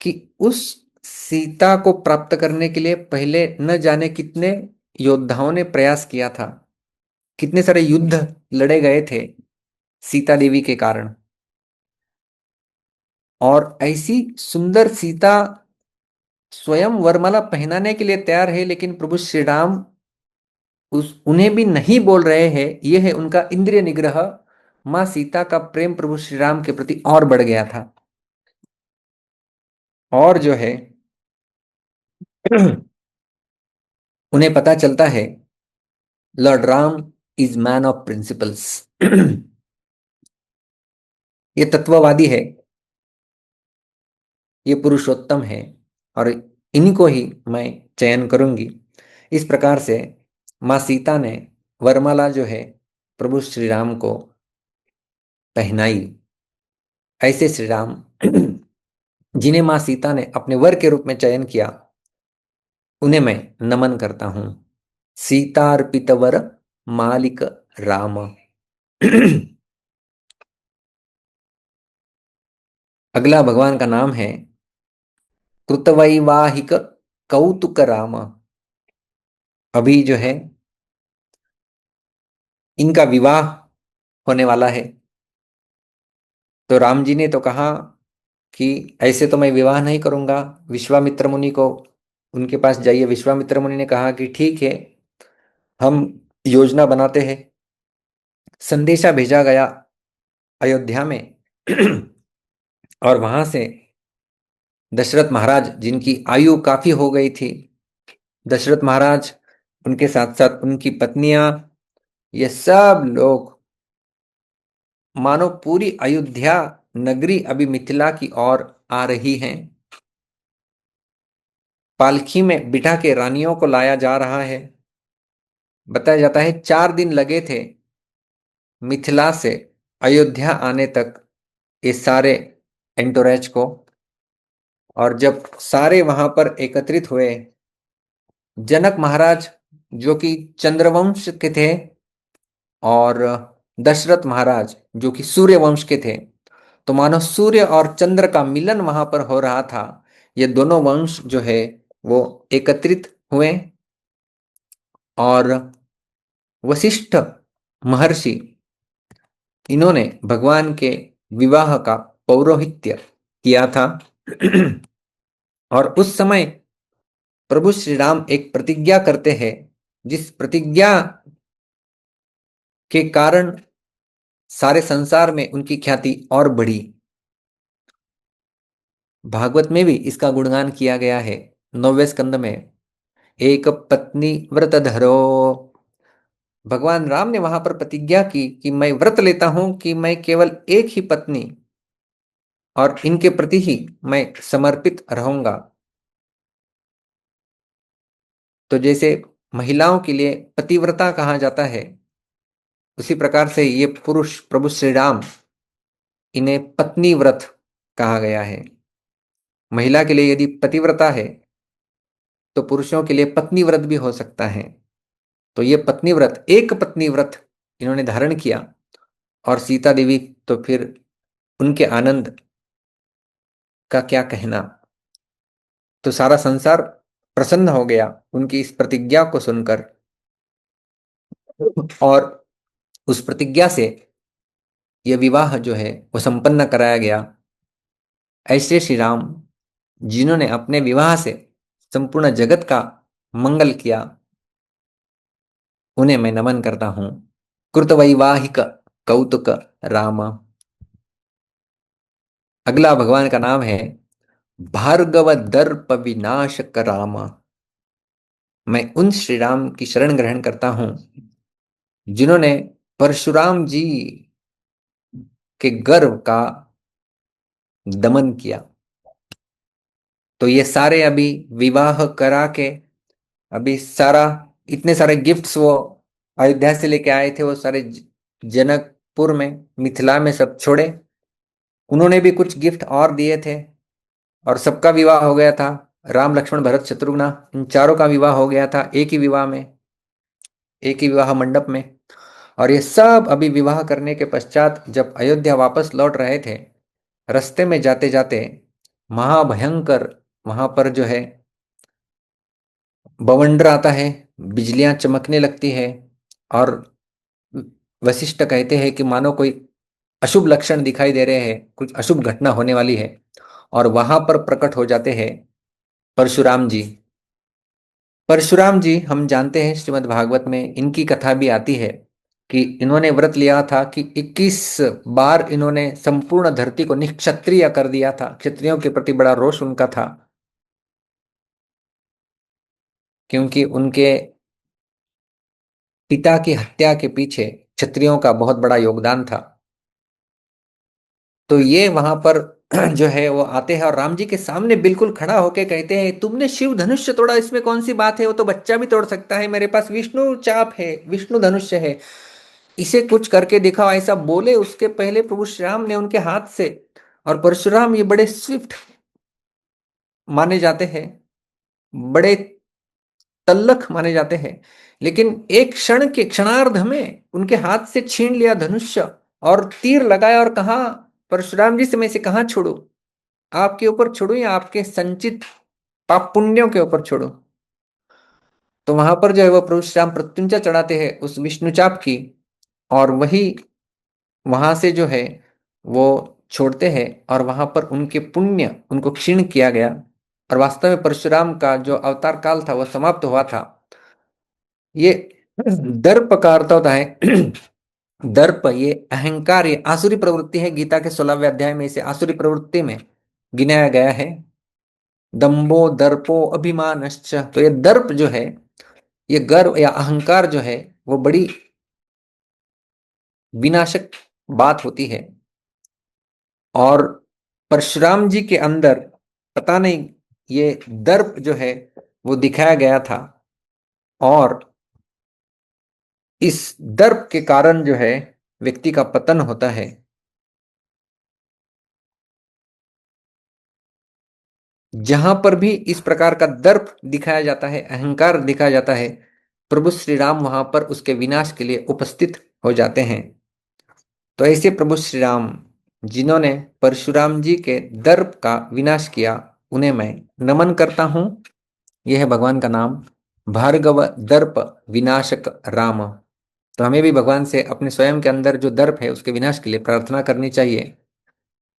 कि उस सीता को प्राप्त करने के लिए पहले न जाने कितने योद्धाओं ने प्रयास किया था, कितने सारे युद्ध लड़े गए थे सीता देवी के कारण। और ऐसी सुंदर सीता स्वयं वरमाला पहनाने के लिए तैयार है, लेकिन प्रभु श्री राम उस उन्हें भी नहीं बोल रहे हैं। यह है उनका इंद्रिय निग्रह। मां सीता का प्रेम प्रभु श्री राम के प्रति और बढ़ गया था। और जो है उन्हें पता चलता है Lord Ram is man of principles. ये तत्ववादी है, ये पुरुषोत्तम है, और इन्हीं को ही मैं चयन करूंगी। इस प्रकार से माँ सीता ने वरमाला जो है प्रभु श्री राम को पहनाई। ऐसे श्री राम जिन्हें माँ सीता ने अपने वर के रूप में चयन किया, उन्हें मैं नमन करता हूं। सीतार्पित वर मालिक राम। अगला भगवान का नाम है कृतवैवाहिक कौतुक राम। अभी जो है इनका विवाह होने वाला है। तो राम जी ने तो कहा कि ऐसे तो मैं विवाह नहीं करूंगा। विश्वामित्र मुनि को उनके पास जाइए। विश्वामित्र मुनि ने कहा कि ठीक है, हम योजना बनाते हैं। संदेशा भेजा गया अयोध्या में और वहां से दशरथ महाराज, जिनकी आयु काफी हो गई थी, दशरथ महाराज, उनके साथ साथ उनकी पत्नियां, ये सब लोग, मानो पूरी अयोध्या नगरी अभी मिथिला की ओर आ रही हैं। पालकी में बिठा के रानियों को लाया जा रहा है। बताया जाता है 4 दिन लगे थे मिथिला से अयोध्या आने तक ये सारे एंटोरेज को। और जब सारे वहां पर एकत्रित हुए, जनक महाराज जो कि चंद्रवंश के थे और दशरथ महाराज जो कि सूर्य वंश के थे, तो मानो सूर्य और चंद्र का मिलन वहां पर हो रहा था। ये दोनों वंश जो है वो एकत्रित हुए और वशिष्ठ महर्षि, इन्होंने भगवान के विवाह का पौरोहित्य किया था। और उस समय प्रभु श्री राम एक प्रतिज्ञा करते हैं, जिस प्रतिज्ञा के कारण सारे संसार में उनकी ख्याति और बढ़ी। भागवत में भी इसका गुणगान किया गया है। 9वें स्कंद में एक पत्नी व्रत धरो, भगवान राम ने वहां पर प्रतिज्ञा की कि मैं व्रत लेता हूं कि मैं केवल एक ही पत्नी और इनके प्रति ही मैं समर्पित रहूंगा। तो जैसे महिलाओं के लिए पतिव्रता कहा जाता है, उसी प्रकार से ये पुरुष प्रभु श्री राम, इन्हें पत्नी व्रत कहा गया है। महिला के लिए यदि पतिव्रता है तो पुरुषों के लिए पत्नी व्रत भी हो सकता है। तो ये पत्नी व्रत, एक पत्नी व्रत इन्होंने धारण किया। और सीता देवी तो फिर उनके आनंद का क्या कहना। तो सारा संसार प्रसन्न हो गया उनकी इस प्रतिज्ञा को सुनकर। और उस प्रतिज्ञा से यह विवाह जो है वो संपन्न कराया गया। ऐसे श्री राम, जिन्होंने अपने विवाह से संपूर्ण जगत का मंगल किया, उन्हें मैं नमन करता हूं। कृतवैवाहिक कौतुक राम। अगला भगवान का नाम है भार्गव दर्प विनाशक राम। मैं उन श्री राम की शरण ग्रहण करता हूं जिन्होंने परशुराम जी के गर्व का दमन किया। तो ये सारे अभी विवाह करा के, अभी सारा, इतने सारे गिफ्ट्स वो अयोध्या से लेके आए थे, वो सारे जनकपुर में, मिथिला में सब छोड़े। उन्होंने भी कुछ गिफ्ट और दिए थे और सबका विवाह हो गया था। राम लक्ष्मण भरत शत्रुघ्न, इन चारों का विवाह हो गया था एक ही विवाह में, एक ही विवाह मंडप में। और ये सब अभी विवाह करने के पश्चात जब अयोध्या वापस लौट रहे थे, रास्ते में जाते जाते महाभयंकर वहां पर जो है बवंडर आता है, बिजलियां चमकने लगती है। और वशिष्ठ कहते हैं कि मानो कोई अशुभ लक्षण दिखाई दे रहे हैं, कुछ अशुभ घटना होने वाली है। और वहां पर प्रकट हो जाते हैं परशुराम जी। परशुराम जी, हम जानते हैं श्रीमद् भागवत में इनकी कथा भी आती है कि इन्होंने व्रत लिया था कि 21 बार इन्होंने संपूर्ण धरती को निक्षत्रिय कर दिया था। क्षत्रियों के प्रति बड़ा रोष उनका था, क्योंकि उनके पिता की हत्या के पीछे क्षत्रियों का बहुत बड़ा योगदान था। तो ये वहां पर जो है वो आते हैं और राम जी के सामने बिल्कुल खड़ा होके कहते हैं, तुमने शिव धनुष्य तोड़ा, इसमें कौन सी बात है, वो तो बच्चा भी तोड़ सकता है, मेरे पास विष्णु चाप है, विष्णु धनुष्य है, इसे कुछ करके दिखाओ। ऐसा बोले उसके पहले प्रभु श्री राम ने उनके हाथ से, और परशुराम ये बड़े स्विफ्ट माने जाते हैं, बड़े तल्लख माने जाते हैं, लेकिन एक क्षण के क्षणार्ध में उनके हाथ से छीन लिया धनुष्य और तीर लगाया और कहा, परशुराम जी से मैं इसे कहाँ छोड़ू। आपके ऊपर छोड़ू या आपके संचित पाप पुण्यों के ऊपर छोड़ू? तो वहां पर जो है वो प्रभु श्री राम प्रत्युंचा चढ़ाते हैं उस विष्णु चाप की, और वही वहां से जो है वो छोड़ते हैं, और वहां पर उनके पुण्य उनको क्षीण किया गया। और वास्तव में परशुराम का जो अवतार काल था वह समाप्त हुआ था। ये दर्प का अर्थ होता है दर्प, ये अहंकार, ये आसुरी प्रवृत्ति है। गीता के 16वें अध्याय में इसे आसुरी प्रवृत्ति में गिनाया गया है। दंभो दर्पो अभिमानश्च, तो ये दर्प जो है, ये गर्व या अहंकार जो है वो बड़ी विनाशक बात होती है। और परशुराम जी के अंदर पता नहीं ये दर्प जो है वो दिखाया गया था, और इस दर्प के कारण जो है व्यक्ति का पतन होता है। जहां पर भी इस प्रकार का दर्प दिखाया जाता है, अहंकार दिखाया जाता है, प्रभु श्री राम वहां पर उसके विनाश के लिए उपस्थित हो जाते हैं। तो ऐसे प्रभु श्री राम जिन्होंने परशुराम जी के दर्प का विनाश किया, उन्हें मैं नमन करता हूं। यह है भगवान का नाम, भार्गव दर्प विनाशक राम। तो हमें भी भगवान से अपने स्वयं के अंदर जो दर्प है उसके विनाश के लिए प्रार्थना करनी चाहिए।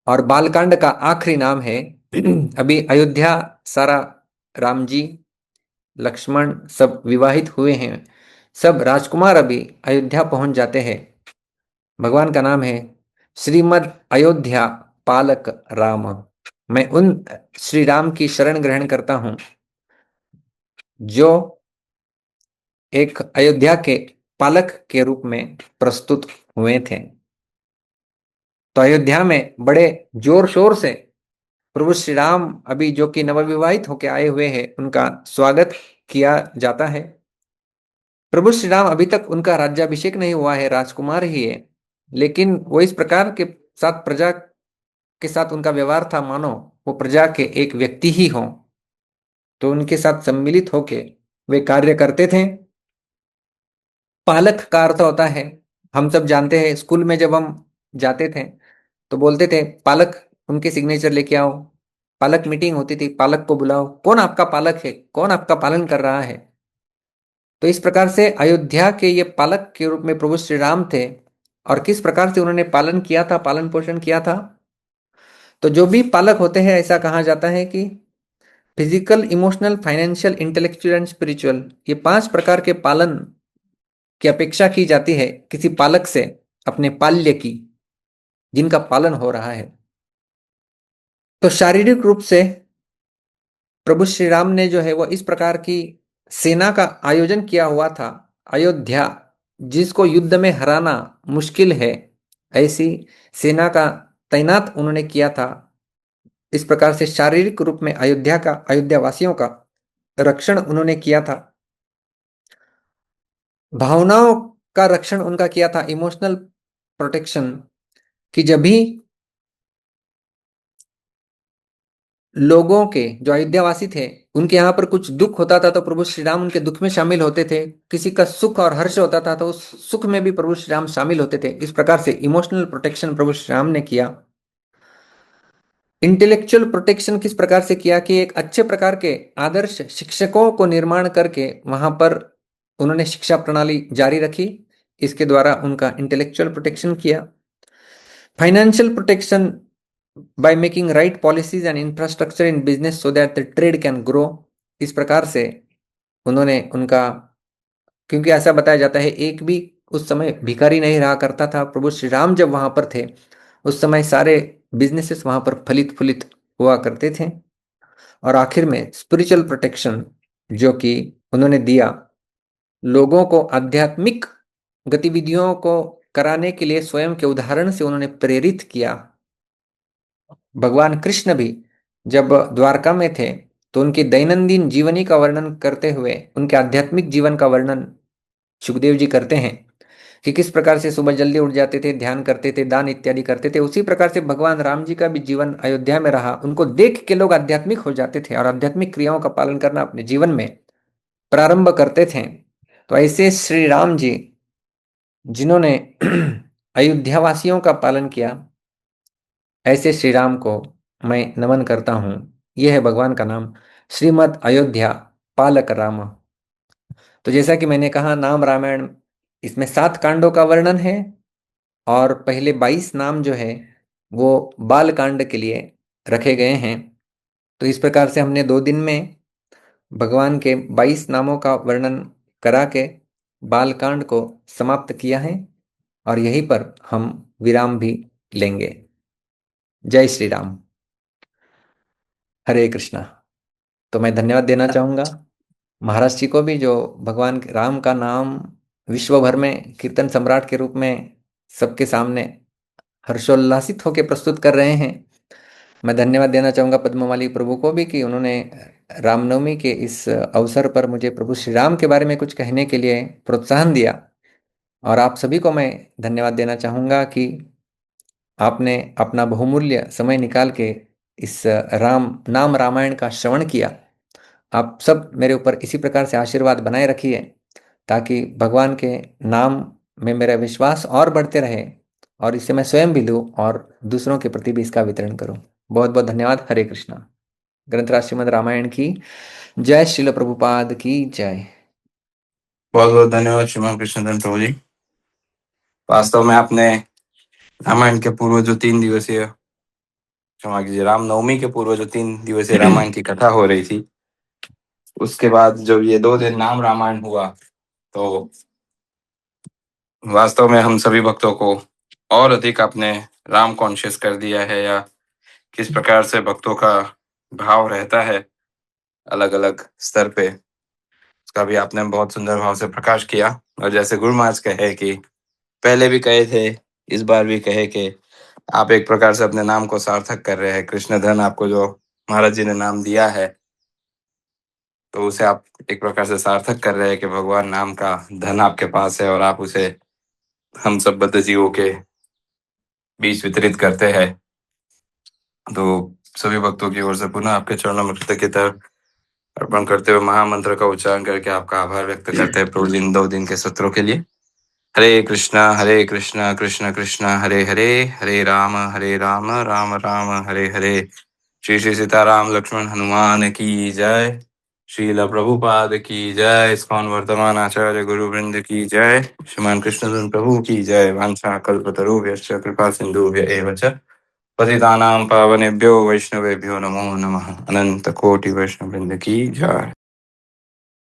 और बालकांड का आखिरी नाम है अभी अयोध्या सारा, राम जी लक्ष्मण सब विवाहित हुए हैं, सब राजकुमार अभी अयोध्या पहुंच जाते हैं। भगवान का नाम है श्रीमद अयोध्या पालक राम। मैं उन श्री राम की शरण ग्रहण करता हूं जो एक अयोध्या के पालक के रूप में प्रस्तुत हुए थे। तो अयोध्या में बड़े जोर शोर से प्रभु श्री राम अभी जो कि नवविवाहित होकर आए हुए हैं उनका स्वागत किया जाता है। प्रभु श्री राम अभी तक उनका राज्याभिषेक नहीं हुआ है, राजकुमार ही है, लेकिन वो इस प्रकार के साथ प्रजा के साथ उनका व्यवहार था मानो वो प्रजा के एक व्यक्ति ही हों। तो उनके साथ सम्मिलित होके वे कार्य करते थे। पालक का अर्थ होता है, हम सब जानते हैं स्कूल में जब हम जाते थे तो बोलते थे पालक उनके सिग्नेचर लेके आओ। पालक मीटिंग होती थी, पालक को बुलाओ, कौन आपका पालक है, कौन आपका पालन कर रहा है। तो इस प्रकार से अयोध्या के ये पालक के रूप में प्रभु श्री राम थे। और किस प्रकार से उन्होंने पालन किया था, पालन पोषण किया था। तो जो भी पालक होते हैं, ऐसा कहा जाता है कि physical, emotional, financial, intellectual and spiritual, ये 5 प्रकार के पालन की अपेक्षा की जाती है किसी पालक से, अपने पाल्य की, जिनका पालन हो रहा है। तो शारीरिक रूप से प्रभु श्री राम ने जो है वो इस प्रकार की सेना का आयोजन किया हुआ था। अयोध्या जिसको युद्ध में हराना मुश्किल है, ऐसी सेना का तैनात उन्होंने किया था। इस प्रकार से शारीरिक रूप में अयोध्या का, अयोध्या वासियों का रक्षण उन्होंने किया था। भावनाओं का रक्षण उनका किया था, इमोशनल प्रोटेक्शन, कि जब भी लोगों के, जो अयोध्यावासी थे, उनके यहाँ पर कुछ दुख होता था तो प्रभु श्री राम उनके दुख में शामिल होते थे। किसी का सुख और हर्ष होता था तो उस सुख में भी प्रभु श्री राम शामिल होते थे। इस प्रकार से इमोशनल प्रोटेक्शन प्रभु श्री राम ने किया। इंटेलेक्चुअल प्रोटेक्शन किस प्रकार से किया कि एक अच्छे प्रकार के आदर्श शिक्षकों को निर्माण करके वहां पर उन्होंने शिक्षा प्रणाली जारी रखी, इसके द्वारा उनका इंटेलेक्चुअल प्रोटेक्शन किया। Financial protection by making right policies and infrastructure in business so that the trade can grow. इस प्रकार से उन्होंने उनका, क्योंकि ऐसा बताया जाता है एक भी उस समय भिखारी नहीं रहा करता था। प्रभु श्री राम जब वहां पर थे उस समय सारे बिजनेसेस वहां पर फलित फुलित हुआ करते थे। और आखिर में स्पिरिचुअल प्रोटेक्शन जो कि उन्होंने दिया, लोगों को आध्यात्मिक गतिविधियों को कराने के लिए स्वयं के उदाहरण से उन्होंने प्रेरित किया। भगवान कृष्ण भी जब द्वारका में थे तो उनकी दैनंदिन जीवनी का वर्णन करते हुए उनके आध्यात्मिक जीवन का वर्णन सुखदेव जी करते हैं कि किस प्रकार से सुबह जल्दी उठ जाते थे, ध्यान करते थे, दान इत्यादि करते थे। उसी प्रकार से भगवान राम जी का भी जीवन अयोध्या में रहा। उनको देख के लोग आध्यात्मिक हो जाते थे और आध्यात्मिक क्रियाओं का पालन करना अपने जीवन में प्रारंभ करते थे। तो ऐसे श्री राम जी जिन्होंने अयोध्या वासियों का पालन किया, ऐसे श्री राम को मैं नमन करता हूँ। यह है भगवान का नाम, श्रीमद् अयोध्या पालक राम। तो जैसा कि मैंने कहा, नाम रामायण, इसमें 7 कांडों का वर्णन है, और पहले 22 नाम जो है वो बाल कांड के लिए रखे गए हैं। तो इस प्रकार से हमने 2 दिन में भगवान के 22 नामों का वर्णन करा के बाल कांड को समाप्त किया है, और यहीं पर हम विराम भी लेंगे। जय श्री राम। हरे कृष्णा। तो मैं धन्यवाद देना चाहूँगा महाराज जी को भी, जो भगवान राम का नाम विश्व भर में कीर्तन सम्राट के रूप में सबके सामने हर्षोल्लासित होकर प्रस्तुत कर रहे हैं। मैं धन्यवाद देना चाहूँगा पद्ममाली प्रभु को भी, कि उन्होंने रामनवमी के इस अवसर पर मुझे प्रभु श्री राम के बारे में कुछ कहने के लिए प्रोत्साहन दिया। और आप सभी को मैं धन्यवाद देना चाहूँगा कि आपने अपना बहुमूल्य समय निकाल के इस नाम रामायण का श्रवण किया। आप सब मेरे ऊपर इसी प्रकार से आशीर्वाद बनाए रखिए, ताकि भगवान के नाम में मेरा विश्वास और बढ़ते रहे, और इससे मैं स्वयं भी लूँ और दूसरों के प्रति भी इसका वितरण करूँ। बहुत बहुत धन्यवाद। हरे कृष्णा। ग्रंथराज श्रीमद् रामायण की जय। श्रील प्रभुपाद की जय। बहुत बहुत धन्यवाद श्रीमान कृष्णधन प्रभु जी। वास्तव में आपने रामायण के पूर्व जो 3 दिवसीय, क्षमा कीजिए, रामनवमी के पूर्व जो 3 दिवसीय रामायण की कथा हो रही थी, उसके बाद जब ये 2 दिन नाम रामायण हुआ, तो वास्तव में हम सभी भक्तों को और अधिक आपने राम कॉन्शियस कर दिया है, या किस प्रकार से भक्तों का भाव रहता है अलग अलग स्तर पे, उसका भी आपने बहुत सुंदर भाव से प्रकाश किया। और जैसे गुरु महाराज कहे कि पहले भी कहे थे, इस बार भी कहे कि आप एक प्रकार से अपने नाम को सार्थक कर रहे हैं। कृष्ण धन आपको जो महाराज जी ने नाम दिया है, तो उसे आप एक प्रकार से सार्थक कर रहे हैं कि भगवान नाम का धन आपके पास है, और आप उसे हम सब बद्ध जीवों के बीच वितरित करते हैं। तो सभी भक्तों की ओर से पुनः आपके चरणों में कृतज्ञता अर्पण करते हुए महामंत्र का उच्चारण करके आपका आभार व्यक्त करते हैं प्रभु जी इन 2 दिन के सत्रों के लिए। हरे कृष्णा कृष्ण कृष्ण हरे हरे, हरे राम राम राम हरे हरे। श्री श्री सीताराम लक्ष्मण हनुमान की जय। श्रील प्रभुपाद की जय। इस्कॉन वर्तमान आचार्य गुरु वृंद की जय। श्रीमान कृष्णधन प्रभु की जय। वांछा कल्पतरुभ्यश्च कृपा सिंधुभ्य एव च पतितानां पावनेभ्यो वैष्णवेभ्यो नमो नमः। अनंत कोटि वैष्णव वृंद की जय।